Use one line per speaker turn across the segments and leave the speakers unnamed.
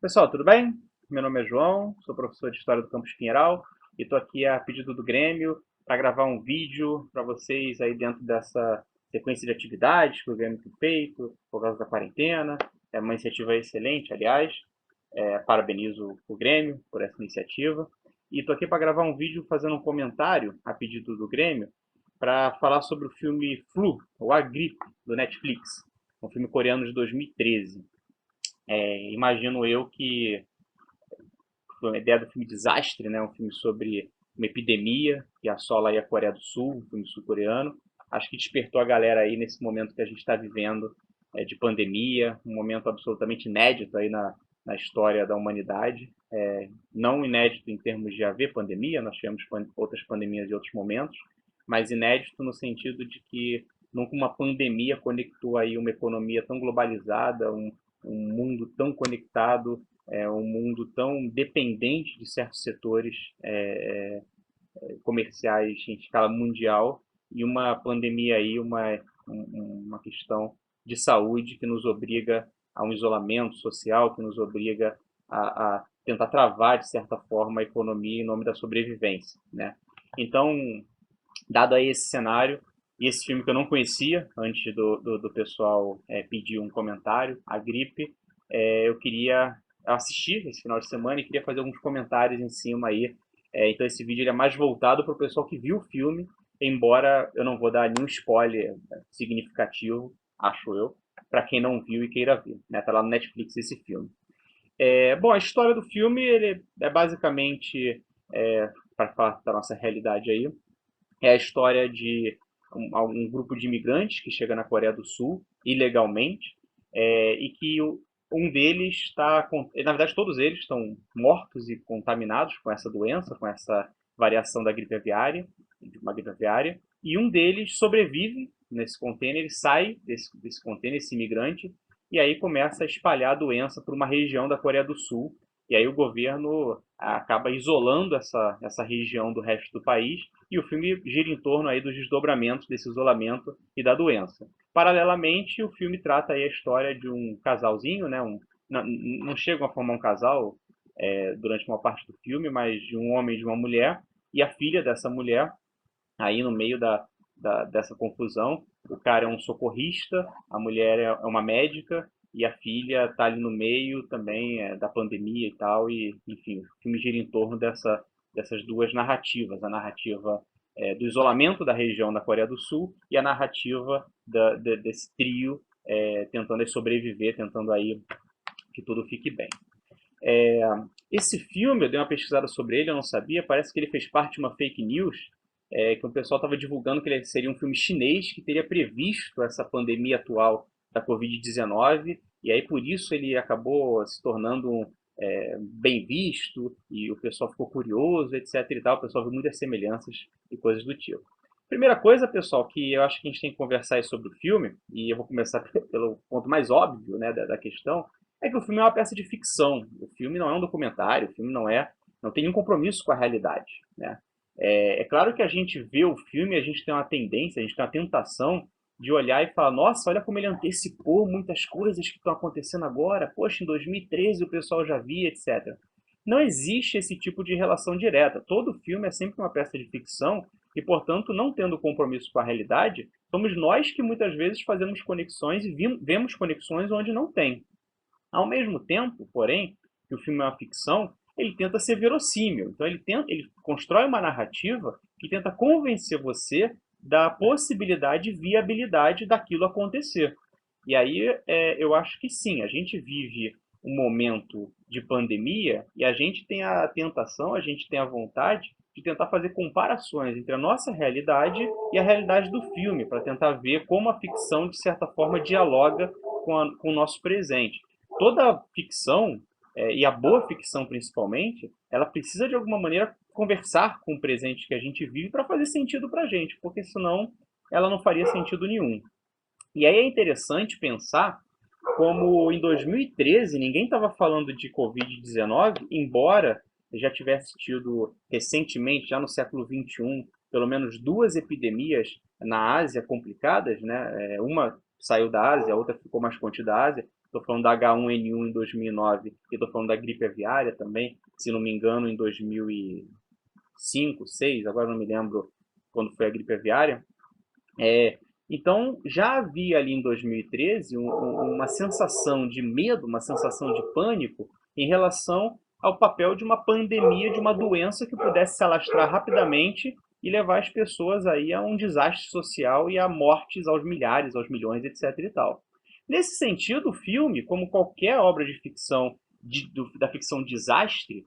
Pessoal, tudo bem? Meu nome é João, sou professor de História do Campus Pinheiral e estou aqui a pedido do Grêmio para gravar um vídeo para vocês aí dentro dessa sequência de atividades que o Grêmio tem feito por causa da quarentena. É uma iniciativa excelente, aliás. Parabenizo o Grêmio por essa iniciativa. E estou aqui para gravar um vídeo fazendo um comentário a pedido do Grêmio para falar sobre o filme Flu, ou A Gripe, do Netflix, um filme coreano de 2013. Imagino eu que a ideia do filme Desastre, né? Um filme sobre uma epidemia que assola aí a Coreia do Sul, um filme sul-coreano. Acho que despertou a galera aí nesse momento que a gente está vivendo de pandemia, um momento absolutamente inédito aí na história da humanidade. Não inédito em termos de haver pandemia, nós tivemos outras pandemias em outros momentos, mas inédito no sentido de que nunca uma pandemia conectou aí uma economia tão globalizada, um mundo tão conectado, um mundo tão dependente de certos setores comerciais em escala mundial e uma pandemia aí, uma questão de saúde que nos obriga a um isolamento social, que nos obriga a tentar travar, de certa forma, a economia em nome da sobrevivência, né? Então, dado aí esse cenário, e esse filme que eu não conhecia, antes do pessoal pedir um comentário, A Gripe, eu queria assistir esse final de semana e queria fazer alguns comentários em cima aí. Então esse vídeo ele é mais voltado para o pessoal que viu o filme, embora eu não vou dar nenhum spoiler significativo, acho eu, para quem não viu e queira ver. Né? Tá lá no Netflix esse filme. Bom, a história do filme ele é basicamente, para falar da nossa realidade aí, é a história de um grupo de imigrantes que chega na Coreia do Sul ilegalmente e que um deles está, na verdade todos eles estão mortos e contaminados com essa doença, com essa variação da gripe aviária, de uma gripe aviária, e um deles sobrevive nesse container, ele sai desse container, esse imigrante, e aí começa a espalhar a doença por uma região da Coreia do Sul, e aí o governo acaba isolando essa região do resto do país e o filme gira em torno aí dos desdobramentos desse isolamento e da doença. Paralelamente, o filme trata aí a história de um casalzinho, né? Não chegam a formar um casal durante uma parte do filme, mas de um homem e de uma mulher, e a filha dessa mulher, aí no meio dessa confusão, o cara é um socorrista, a mulher é uma médica, e a filha está ali no meio também da pandemia e tal, e enfim, o filme gira em torno dessas duas narrativas, a narrativa do isolamento da região da Coreia do Sul e a narrativa desse trio tentando aí sobreviver, tentando aí que tudo fique bem. É, Esse filme, eu dei uma pesquisada sobre ele, eu não sabia, parece que ele fez parte de uma fake news, que o pessoal estava divulgando que ele seria um filme chinês que teria previsto essa pandemia atual da Covid-19, e aí por isso ele acabou se tornando bem visto, e o pessoal ficou curioso, etc e tal, o pessoal viu muitas semelhanças e coisas do tipo. Primeira coisa, pessoal, que eu acho que a gente tem que conversar sobre o filme, e eu vou começar pelo ponto mais óbvio, né, da questão, é que o filme é uma peça de ficção. O filme não é um documentário, o filme não tem nenhum compromisso com a realidade, né? É claro que a gente vê o filme, a gente tem uma tendência, a gente tem uma tentação de olhar e falar, nossa, olha como ele antecipou muitas coisas que estão acontecendo agora. Poxa, em 2013 o pessoal já via, etc. Não existe esse tipo de relação direta. Todo filme é sempre uma peça de ficção e, portanto, não tendo compromisso com a realidade, somos nós que muitas vezes fazemos conexões e vemos conexões onde não tem. Ao mesmo tempo, porém, que o filme é uma ficção, ele tenta ser verossímil. Então ele constrói uma narrativa que tenta convencer você da possibilidade e viabilidade daquilo acontecer. E aí eu acho que sim, a gente vive um momento de pandemia e a gente tem a tentação, a gente tem a vontade de tentar fazer comparações entre a nossa realidade e a realidade do filme, para tentar ver como a ficção, de certa forma, dialoga com o nosso presente. Toda ficção, e a boa ficção principalmente, ela precisa de alguma maneira conversar com o presente que a gente vive para fazer sentido para a gente, porque senão ela não faria sentido nenhum. E aí é interessante pensar como em 2013 ninguém estava falando de Covid-19, embora já tivesse tido recentemente, já no século XXI, pelo menos duas epidemias na Ásia complicadas, né? Uma saiu da Ásia, a outra ficou mais contida da Ásia, estou falando da H1N1 em 2009 e estou falando da gripe aviária também, se não me engano, em 2005, 2006, agora não me lembro quando foi a gripe aviária. Então, já havia ali em 2013 uma sensação de medo, uma sensação de pânico em relação ao papel de uma pandemia, de uma doença que pudesse se alastrar rapidamente e levar as pessoas aí a um desastre social e a mortes aos milhares, aos milhões, etc. e tal. Nesse sentido, o filme, como qualquer obra de ficção da ficção desastre,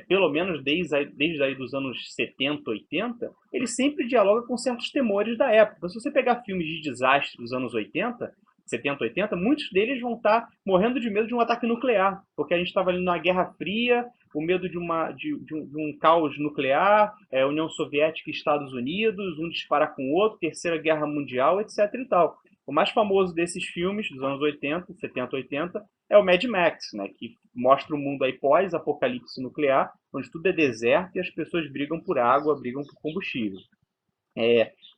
pelo menos desde aí dos anos 70, 80, ele sempre dialoga com certos temores da época. Então, se você pegar filmes de desastre dos anos 80, 70, 80, muitos deles vão estar morrendo de medo de um ataque nuclear, porque a gente estava ali na Guerra Fria, o medo de um caos nuclear, União Soviética e Estados Unidos, um dispara com o outro, Terceira Guerra Mundial, etc. e tal. O mais famoso desses filmes, dos anos 80, 70, 80, é o Mad Max, né, que mostra o mundo aí pós-apocalipse nuclear, onde tudo é deserto e as pessoas brigam por água, brigam por combustível.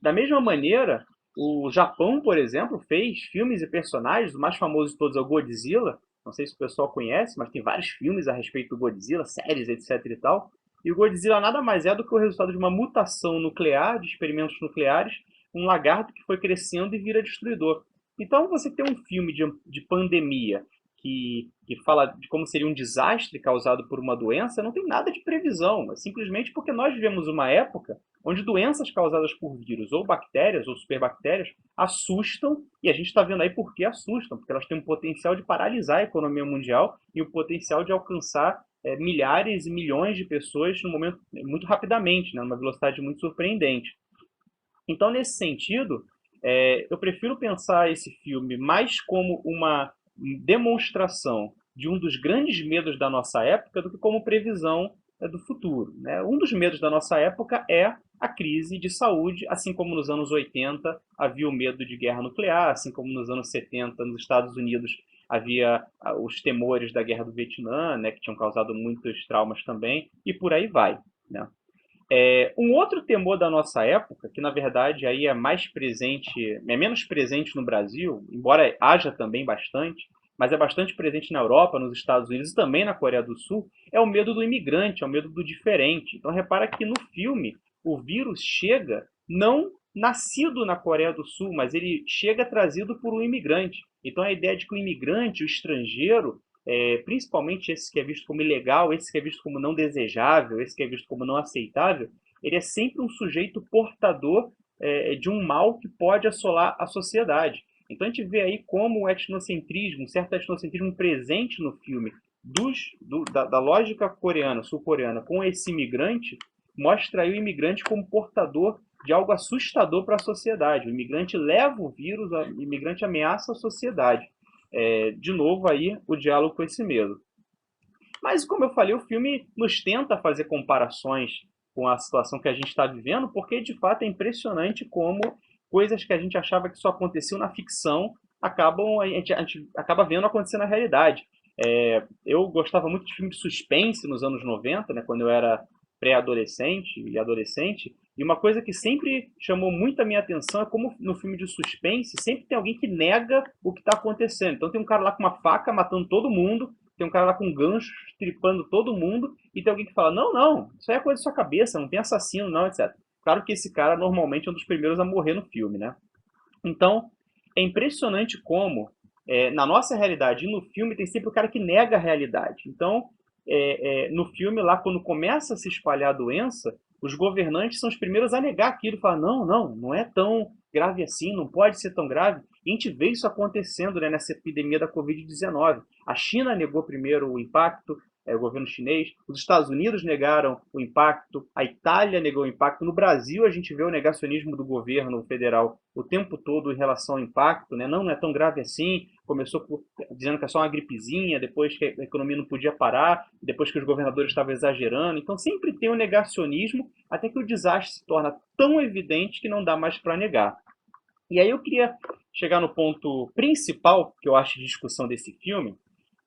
Da mesma maneira, o Japão, por exemplo, fez filmes e personagens, o mais famoso de todos é o Godzilla, não sei se o pessoal conhece, mas tem vários filmes a respeito do Godzilla, séries, etc e tal. E o Godzilla nada mais é do que o resultado de uma mutação nuclear, de experimentos nucleares, um lagarto que foi crescendo e vira destruidor. Então, você tem um filme de pandemia que fala de como seria um desastre causado por uma doença, não tem nada de previsão. É simplesmente porque nós vivemos uma época onde doenças causadas por vírus ou bactérias ou superbactérias assustam, e a gente está vendo aí por que assustam, porque elas têm um potencial de paralisar a economia mundial e o potencial de alcançar milhares e milhões de pessoas no momento muito rapidamente, né, numa velocidade muito surpreendente. Então, nesse sentido, eu prefiro pensar esse filme mais como uma demonstração de um dos grandes medos da nossa época do que como previsão do futuro, né? Um dos medos da nossa época é a crise de saúde, assim como nos anos 80 havia o medo de guerra nuclear, assim como nos anos 70 nos Estados Unidos havia os temores da guerra do Vietnã, né, que tinham causado muitos traumas também, e por aí vai, né? Um outro temor da nossa época, que na verdade aí é mais presente, é menos presente no Brasil, embora haja também bastante, mas é bastante presente na Europa, nos Estados Unidos e também na Coreia do Sul, é o medo do imigrante, é o medo do diferente. Então repara que no filme o vírus chega não nascido na Coreia do Sul, mas ele chega trazido por um imigrante. Então a ideia de que o imigrante, o estrangeiro, principalmente esse que é visto como ilegal, esse que é visto como não desejável, esse que é visto como não aceitável, ele é sempre um sujeito portador de um mal que pode assolar a sociedade. Então a gente vê aí como o etnocentrismo, um certo etnocentrismo presente no filme, da lógica coreana, sul-coreana, com esse imigrante, mostra aí o imigrante como portador de algo assustador para a sociedade. O imigrante leva o vírus, o imigrante ameaça a sociedade. De novo aí o diálogo com esse medo. Mas, como eu falei, o filme nos tenta fazer comparações com a situação que a gente está vivendo, porque de fato é impressionante como coisas que a gente achava que só aconteciam na ficção a gente acaba vendo acontecer na realidade. Eu gostava muito de filmes de suspense nos anos 90, né, quando eu era pré-adolescente e adolescente, e uma coisa que sempre chamou muito a minha atenção é como no filme de suspense sempre tem alguém que nega o que está acontecendo. Então tem um cara lá com uma faca matando todo mundo, tem um cara lá com um gancho tripando todo mundo, e tem alguém que fala, não, não, isso aí é coisa da sua cabeça, não tem assassino não, etc. Claro que esse cara normalmente é um dos primeiros a morrer no filme, né? Então, é impressionante como, na nossa realidade e no filme, tem sempre o cara que nega a realidade. Então, no filme, lá, quando começa a se espalhar a doença, os governantes são os primeiros a negar aquilo, falar, não, não, não é tão grave assim, não pode ser tão grave. E a gente vê isso acontecendo, né, nessa epidemia da Covid-19. A China negou primeiro o impacto, o governo chinês, os Estados Unidos negaram o impacto, a Itália negou o impacto. No Brasil, a gente vê o negacionismo do governo federal o tempo todo em relação ao impacto, né? Não, não é tão grave assim, começou dizendo que é só uma gripezinha, depois que a economia não podia parar, depois que os governadores estavam exagerando. Então sempre tem o negacionismo, até que o desastre se torna tão evidente que não dá mais para negar. E aí eu queria chegar no ponto principal que eu acho de discussão desse filme,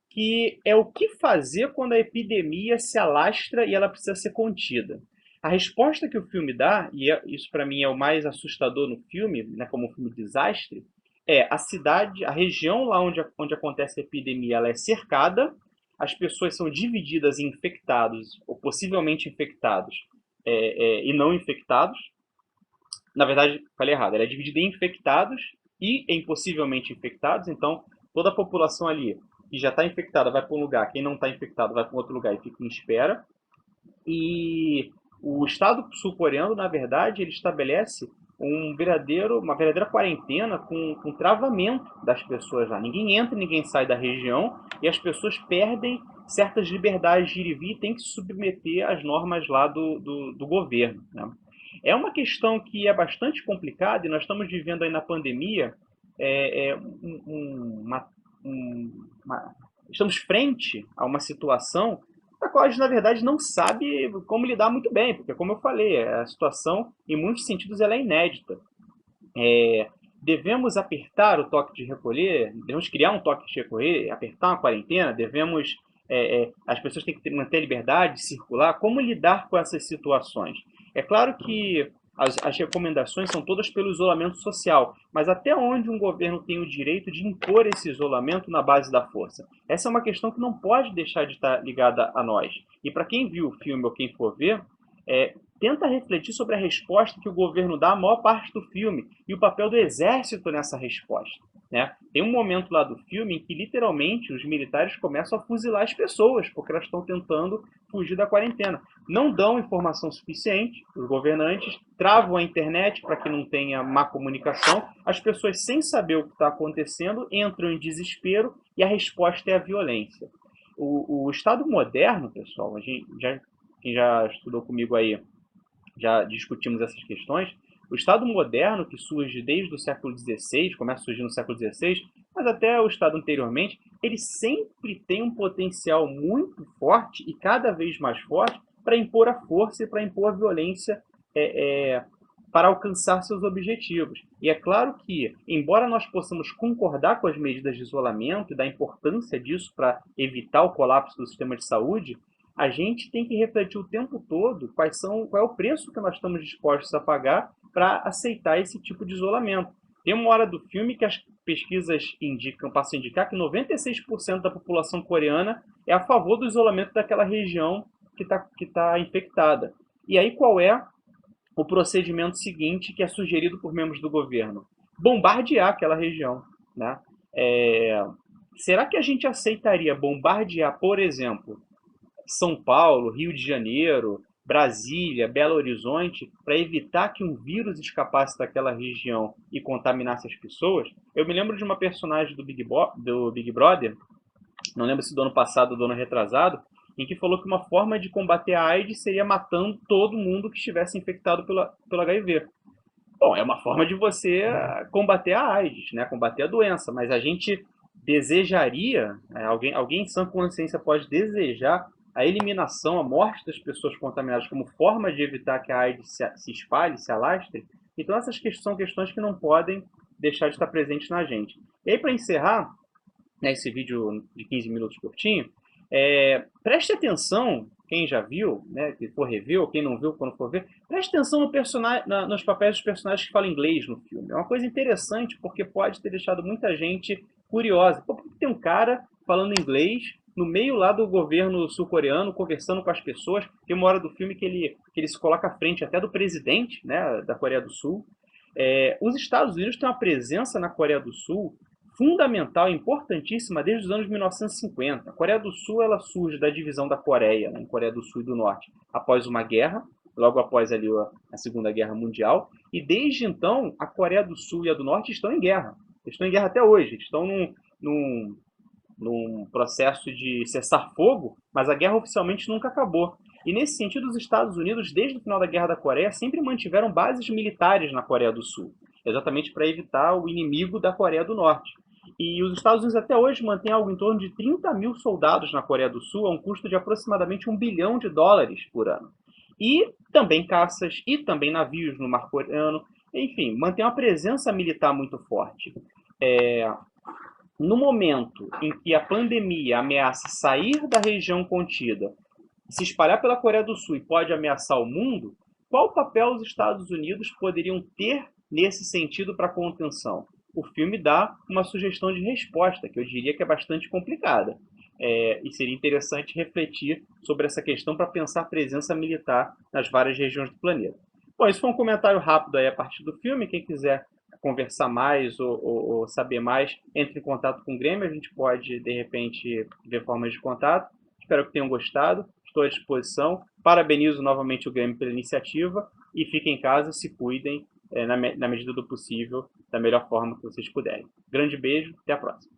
que é o que fazer quando a epidemia se alastra e ela precisa ser contida. A resposta que o filme dá, e isso para mim é o mais assustador no filme, né, como um filme de desastre, A cidade, a região lá onde acontece a epidemia, ela é cercada, as pessoas são divididas em infectados ou possivelmente infectados e não infectados. Na verdade, falei errado, ela é dividida em infectados e em possivelmente infectados, então toda a população ali que já está infectada vai para um lugar, quem não está infectado vai para um outro lugar e fica em espera. E o Estado sul-coreano, na verdade, ele estabelece uma verdadeira quarentena com travamento das pessoas lá. Ninguém entra, ninguém sai da região e as pessoas perdem certas liberdades de ir e vir e têm que se submeter às normas lá do governo. Né? É uma questão que é bastante complicada e nós estamos vivendo aí na pandemia uma, um, uma, estamos frente a uma situação da qual a gente, na verdade, não sabe como lidar muito bem, porque, como eu falei, a situação, em muitos sentidos, ela é inédita. Devemos apertar o toque de recolher, devemos criar um toque de recolher, apertar uma quarentena, as pessoas têm que manter a liberdade de circular. Como lidar com essas situações? É claro que as recomendações são todas pelo isolamento social, mas até onde um governo tem o direito de impor esse isolamento na base da força? Essa é uma questão que não pode deixar de estar ligada a nós. E para quem viu o filme ou quem for ver, tenta refletir sobre a resposta que o governo dá a maior parte do filme e o papel do exército nessa resposta. Né? Tem um momento lá do filme em que literalmente os militares começam a fuzilar as pessoas porque elas estão tentando fugir da quarentena. Não dão informação suficiente, os governantes travam a internet para que não tenha má comunicação, as pessoas, sem saber o que está acontecendo, entram em desespero e a resposta é a violência. O Estado moderno, pessoal, quem já estudou comigo aí, já discutimos essas questões. O Estado moderno, que surge desde o século XVI, começa a surgir no século XVI, mas até o Estado anteriormente, ele sempre tem um potencial muito forte e cada vez mais forte para impor a força e para impor a violência é, é, para alcançar seus objetivos. E é claro que, embora nós possamos concordar com as medidas de isolamento e da importância disso para evitar o colapso do sistema de saúde, a gente tem que refletir o tempo todo qual é o preço que nós estamos dispostos a pagar para aceitar esse tipo de isolamento. Tem uma hora do filme que as pesquisas passam a indicar que 96% da população coreana é a favor do isolamento daquela região que tá infectada. E aí qual é o procedimento seguinte que é sugerido por membros do governo? Bombardear aquela região. Né? É, Será que a gente aceitaria bombardear, por exemplo, São Paulo, Rio de Janeiro, Brasília, Belo Horizonte, para evitar que um vírus escapasse daquela região e contaminasse as pessoas? Eu me lembro de uma personagem do Big Brother, não lembro se do ano passado ou do ano retrasado, em que falou que uma forma de combater a AIDS seria matando todo mundo que estivesse infectado pelo HIV. Bom, é uma forma de você combater a AIDS, né? Combater a doença, mas a gente desejaria, alguém em sã consciência pode desejar a eliminação, a morte das pessoas contaminadas como forma de evitar que a AIDS se espalhe, se alastre. Então essas são questões que não podem deixar de estar presentes na gente. E aí, para encerrar, né, esse vídeo de 15 minutos curtinho, preste atenção, quem já viu, né, que for rever, ou quem não viu quando for ver, preste atenção nos papéis dos personagens que falam inglês no filme. É uma coisa interessante, porque pode ter deixado muita gente curiosa. Por que tem um cara falando inglês no meio lá do governo sul-coreano, conversando com as pessoas? Tem uma hora do filme que ele se coloca à frente até do presidente, né, da Coreia do Sul. Os Estados Unidos têm uma presença na Coreia do Sul fundamental, importantíssima desde os anos 1950. A Coreia do Sul ela surge da divisão da Coreia, né, em Coreia do Sul e do Norte, após uma guerra, logo após ali a Segunda Guerra Mundial, e desde então a Coreia do Sul e a do Norte estão em guerra. Estão em guerra até hoje, estão num processo de cessar-fogo, mas a guerra oficialmente nunca acabou. E nesse sentido, os Estados Unidos, desde o final da Guerra da Coreia, sempre mantiveram bases militares na Coreia do Sul, exatamente para evitar o inimigo da Coreia do Norte. E os Estados Unidos até hoje mantêm algo em torno de 30 mil soldados na Coreia do Sul, a um custo de aproximadamente US$ 1 bilhão por ano. E também caças e também navios no mar coreano. Enfim, mantém uma presença militar muito forte. No momento em que a pandemia ameaça sair da região contida, se espalhar pela Coreia do Sul e pode ameaçar o mundo, qual papel os Estados Unidos poderiam ter nesse sentido para a contenção? o filme dá uma sugestão de resposta, que eu diria que é bastante complicada. E seria interessante refletir sobre essa questão para pensar a presença militar nas várias regiões do planeta. Bom, isso foi um comentário rápido aí a partir do filme. Quem quiser conversar mais ou saber mais, entre em contato com o Grêmio. A gente pode, de repente, ver formas de contato. Espero que tenham gostado. Estou à disposição. Parabenizo novamente o Grêmio pela iniciativa e fiquem em casa, se cuidem na medida do possível, da melhor forma que vocês puderem. Grande beijo, até a próxima.